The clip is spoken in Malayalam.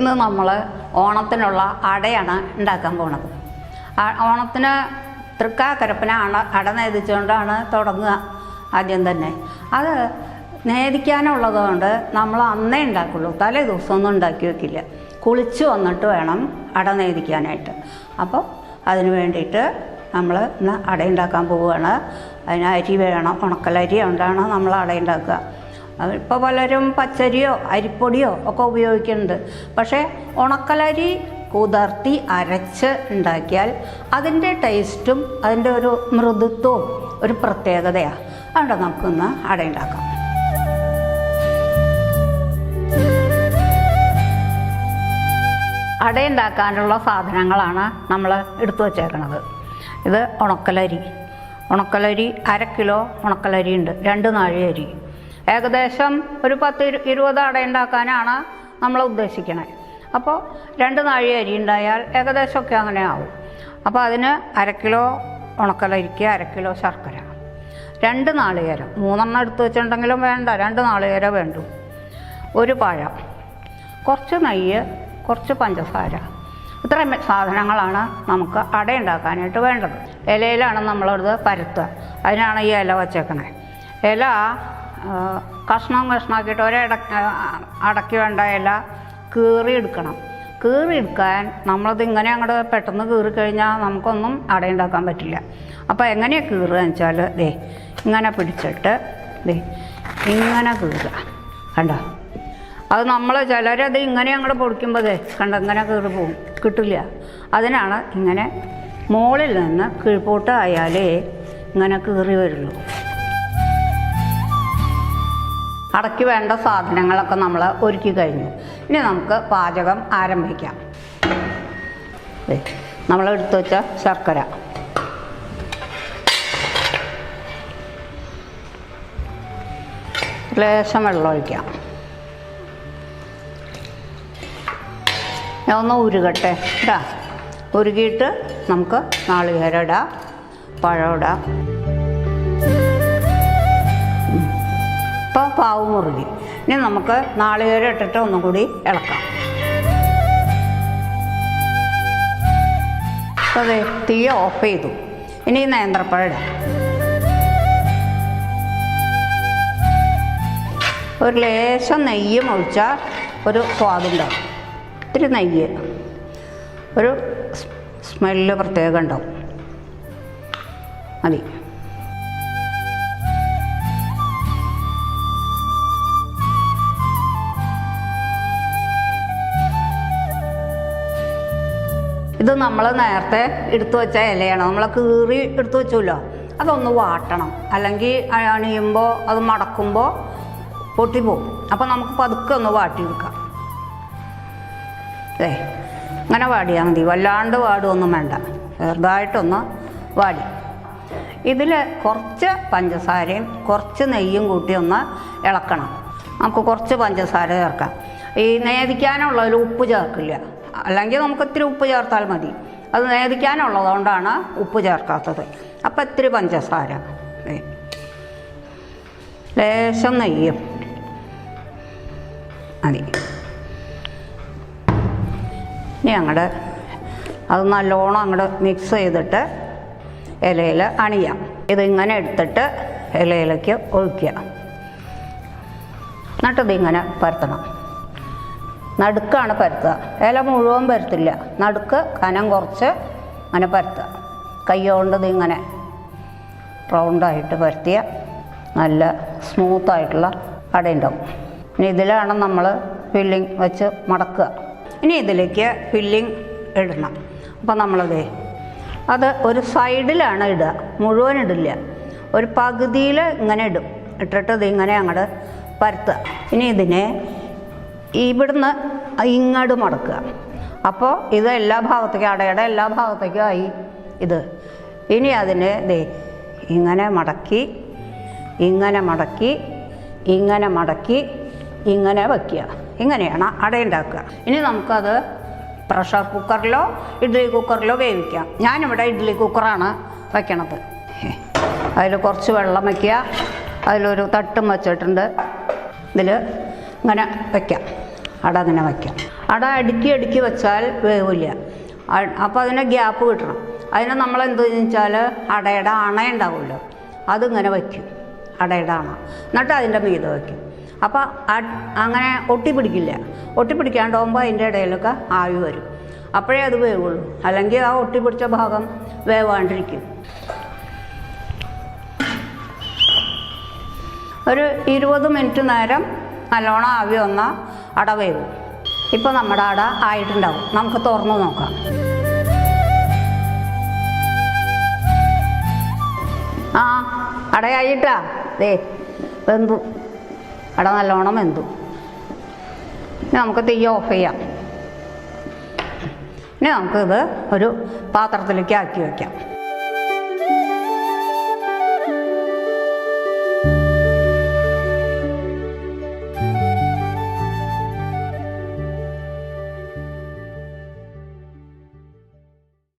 ഇന്ന് നമ്മൾ ഓണത്തിനുള്ള അടയാണ് ഉണ്ടാക്കാൻ പോണത്. ഓണത്തിന് തൃക്കാക്കരപ്പന അട നേദിച്ചുകൊണ്ടാണ് തുടങ്ങുക. ആദ്യം തന്നെ അത് നേദിക്കാനുള്ളത് കൊണ്ട് നമ്മൾ അന്നേ ഉണ്ടാക്കുള്ളൂ, തലേ ദിവസമൊന്നും ഉണ്ടാക്കി വെക്കില്ല. കുളിച്ച് വന്നിട്ട് വേണം അട നേദിക്കാനായിട്ട്. അപ്പോൾ അതിന് വേണ്ടിയിട്ട് നമ്മൾ ഇന്ന് അട ഉണ്ടാക്കാൻ പോവുകയാണ്. അതിന് അരി വേണം, ഉണക്കലരി കൊണ്ടാണ് നമ്മൾ അട ഉണ്ടാക്കുക. ഇപ്പോൾ പലരും പച്ചരിയോ അരിപ്പൊടിയോ ഒക്കെ ഉപയോഗിക്കുന്നുണ്ട്. പക്ഷേ ഉണക്കലരി കുതിർത്തി അരച്ച് ഉണ്ടാക്കിയാൽ അതിൻ്റെ ടേസ്റ്റും അതിൻ്റെ ഒരു മൃദുത്വവും ഒരു പ്രത്യേകതയാണ്. അതുകൊണ്ട് നമുക്കിന്ന് അട ഉണ്ടാക്കാം. അട ഉണ്ടാക്കാനുള്ള സാധനങ്ങളാണ് നമ്മൾ എടുത്തു വച്ചേക്കണത്. ഇത് ഉണക്കലരി 1 കിലോ ഉണക്കലരി ഉണ്ട്, 2 നാഴി അരി. ഏകദേശം ഒരു 10-20 അട ഉണ്ടാക്കാനാണ് നമ്മൾ ഉദ്ദേശിക്കണത്. അപ്പോൾ 2 നാഴി അരി ഉണ്ടായാൽ ഏകദേശമൊക്കെ അങ്ങനെ ആവും. അപ്പോൾ അതിന് 1 കിലോ ഉണക്കലരിക്ക് 1 കിലോ ശർക്കര, 2 നാളികേരം, 3 എടുത്ത് വെച്ചിട്ടുണ്ടെങ്കിലും വേണ്ട, 2 നാളികേരം വേണ്ടു, 1 പഴം, കുറച്ച് നെയ്യ്, കുറച്ച് പഞ്ചസാര. ഇത്രയും സാധനങ്ങളാണ് നമുക്ക് അട ഉണ്ടാക്കാനായിട്ട് വേണ്ടത്. ഇലയിലാണ് നമ്മളത് പരത്തുക. അതിനാണ് ഈ ഇല വച്ചേക്കണേ. ഇല കഷ്ണമാക്കിയിട്ട് അടയ്ക്ക് വേണ്ട ഇല കീറിയെടുക്കണം. കീറിയെടുക്കാൻ നമ്മളത് ഇങ്ങനെ അങ്ങോട്ട് പെട്ടെന്ന് കീറിക്കഴിഞ്ഞാൽ നമുക്കൊന്നും അട ഉണ്ടാക്കാൻ പറ്റില്ല. അപ്പോൾ എങ്ങനെയാണ് കീറുക എന്ന് വെച്ചാൽ ഇങ്ങനെ പിടിച്ചിട്ട് ഇങ്ങനെ കീറുക. കണ്ടോ? അത് നമ്മൾ ചിലരത് ഇങ്ങനെ അങ്ങോട്ട് പൊടിക്കുമ്പോൾ കണ്ട ഇങ്ങനെ കീറി പോകും, കിട്ടില്ല. അതിനാണ് ഇങ്ങനെ മുകളിൽ നിന്ന് കീഴ്പോട്ട് ആയാലേ ഇങ്ങനെ കീറി വരുള്ളൂ. അടയ്ക്ക് വേണ്ട സാധനങ്ങളൊക്കെ നമ്മൾ ഒരുക്കി കഴിഞ്ഞു. ഇനി നമുക്ക് പാചകം ആരംഭിക്കാം. നമ്മൾ എടുത്തു വെച്ച ശർക്കര, ലേശം വെള്ളം ഒഴിക്കാം. ഒന്ന് ഉരുകട്ടെ ഇടാ. ഉരുകിയിട്ട് നമുക്ക് നാളികേരം ഇടാം, പഴം ഇടാം. ഇപ്പോൾ പാവ് മുറുകി. ഇനി നമുക്ക് നാളികേരം ഇട്ടിട്ട് ഒന്നും കൂടി ഇളക്കാം. അതെ, തീ ഓഫ് ചെയ്തു. ഇനി നേന്ത്രപ്പഴം ഇടാം. ഒരു ലേശം നെയ്യും ഒഴിച്ചാൽ ഒരു സ്വാദുണ്ടാവും. ഇത്തിരി നെയ്യ്, ഒരു സ്മെല്ല് പ്രത്യേകം ഉണ്ടാവും. മതി. ഇത് നമ്മൾ നേരത്തെ എടുത്തു വെച്ച ഇലയാണ്. നമ്മൾ കീറി എടുത്തു വെച്ചല്ലോ, അതൊന്ന് വാട്ടണം. അല്ലെങ്കിൽ അണിയുമ്പോൾ അത് മടക്കുമ്പോൾ പൊട്ടിപ്പോവും. അപ്പോൾ നമുക്ക് പതുക്കെ ഒന്ന് വാട്ടിയെടുക്കാം. ഇങ്ങനെ വാടിയാൽ മതി, വല്ലാണ്ട് വാടുമൊന്നും വേണ്ട, ചെറുതായിട്ടൊന്ന് വാടി. ഇതിൽ കുറച്ച് പഞ്ചസാരയും കുറച്ച് നെയ്യും കൂട്ടി ഒന്ന് ഇളക്കണം. നമുക്ക് കുറച്ച് പഞ്ചസാര ചേർക്കാം. ഈ നേദിക്കാനുള്ളതിൽ ഉപ്പ് ചേർക്കില്ല, അല്ലെങ്കിൽ നമുക്ക് ഇത്തിരി ഉപ്പ് ചേർത്താൽ മതി. അത് നേദിക്കാനുള്ളതുകൊണ്ടാണ് ഉപ്പ് ചേർക്കാത്തത്. അപ്പം ഇത്തിരി പഞ്ചസാര, ലേശം നെയ്യും മതി. ഇനി അങ്ങോട്ട് അത് നല്ലോണം അങ്ങോട്ട് മിക്സ് ചെയ്തിട്ട് ഇലയിൽ അണിയാം. ഇതിങ്ങനെ എടുത്തിട്ട് ഇലയിലേക്ക് ഒഴിക്കുക. എന്നിട്ടിതിങ്ങനെ പരത്തണം. നടുക്കാണ് പരത്തുക, ഇല മുഴുവൻ പരത്തില്ല. നടുക്ക് കനം കുറച്ച് അങ്ങനെ പരത്തുക. കൈ കൊണ്ട് ഇതിങ്ങനെ റൗണ്ടായിട്ട് പരത്തിയ നല്ല സ്മൂത്തായിട്ടുള്ള അടയുണ്ടാവും. ഇനി ഇതിലാണ് നമ്മൾ ഫില്ലിങ് വെച്ച് മടക്കുക. ഇനി ഇതിലേക്ക് ഫില്ലിങ് ഇടണം. അപ്പോൾ അത് ഒരു സൈഡിലാണ് ഇടുക, മുഴുവൻ ഇടില്ല. ഒരു പകുതിയിൽ ഇങ്ങനെ ഇടും. ഇട്ടിട്ട് ഇതിങ്ങനെ അങ്ങോട്ട് പരത്തുക. ഇനി ഇതിനെ ഇവിടുന്ന് ഇങ്ങോട്ട് മടക്കുക. അപ്പോൾ ഇത് എല്ലാ ഭാഗത്തേക്കും, അടയുടെ എല്ലാ ഭാഗത്തേക്കും ആയി ഇത്. ഇനി അതിനെ ഇങ്ങനെ മടക്കി ഇങ്ങനെ മടക്കി ഇങ്ങനെ മടക്കി ഇങ്ങനെ വയ്ക്കുക. ഇങ്ങനെയാണ് അടയുണ്ടാക്കുക. ഇനി നമുക്കത് പ്രഷർ കുക്കറിലോ ഇഡ്ഡലി കുക്കറിലോ വേവിക്കാം. ഞാനിവിടെ ഇഡ്ഡലി കുക്കറാണ് വയ്ക്കണത്. അതിൽ കുറച്ച് വെള്ളം വയ്ക്കുക. അതിലൊരു തട്ടും വച്ചിട്ടുണ്ട്. ഇതിൽ ഇങ്ങനെ വയ്ക്കാം, അട ഇങ്ങനെ വയ്ക്കാം. അട അടുക്കി വെച്ചാൽ വേവില്ല. അപ്പോൾ അതിന് ഗ്യാപ്പ് കിട്ടണം. അതിന് നമ്മളെന്ത് വെച്ചാൽ അടയുടെ അണയുണ്ടാവുമല്ലോ, അതിങ്ങനെ വയ്ക്കും, അടയുടെ അണ, എന്നിട്ട് അതിൻ്റെ മീതെ വയ്ക്കും. അപ്പോൾ അങ്ങനെ ഒട്ടിപ്പിടിക്കില്ല. ഒട്ടിപ്പിടിക്കാണ്ടാവുമ്പോൾ അതിൻ്റെ ഇടയിലൊക്കെ ആവി വരും. അപ്പോഴേ അത് വേവുള്ളൂ, അല്ലെങ്കിൽ ആ ഒട്ടിപ്പിടിച്ച ഭാഗം വേവാണ്ടിരിക്കും. ഒരു 20 മിനിറ്റ് നേരം നല്ലോണം ആവി വന്നാൽ അട വേവും. ഇപ്പോൾ നമ്മുടെ അട ആയിട്ടുണ്ടാവും. നമുക്ക് തുറന്ന് നോക്കാം. ആ, അടയായിട്ടാ ദേ വെന്തു. അട നല്ലോണം വെന്തു. ഇനി നമുക്ക് തീ ഓഫ് ചെയ്യാം. ഇനി നമുക്കിത് ഒരു പാത്രത്തിലേക്ക് ആക്കി വയ്ക്കാം.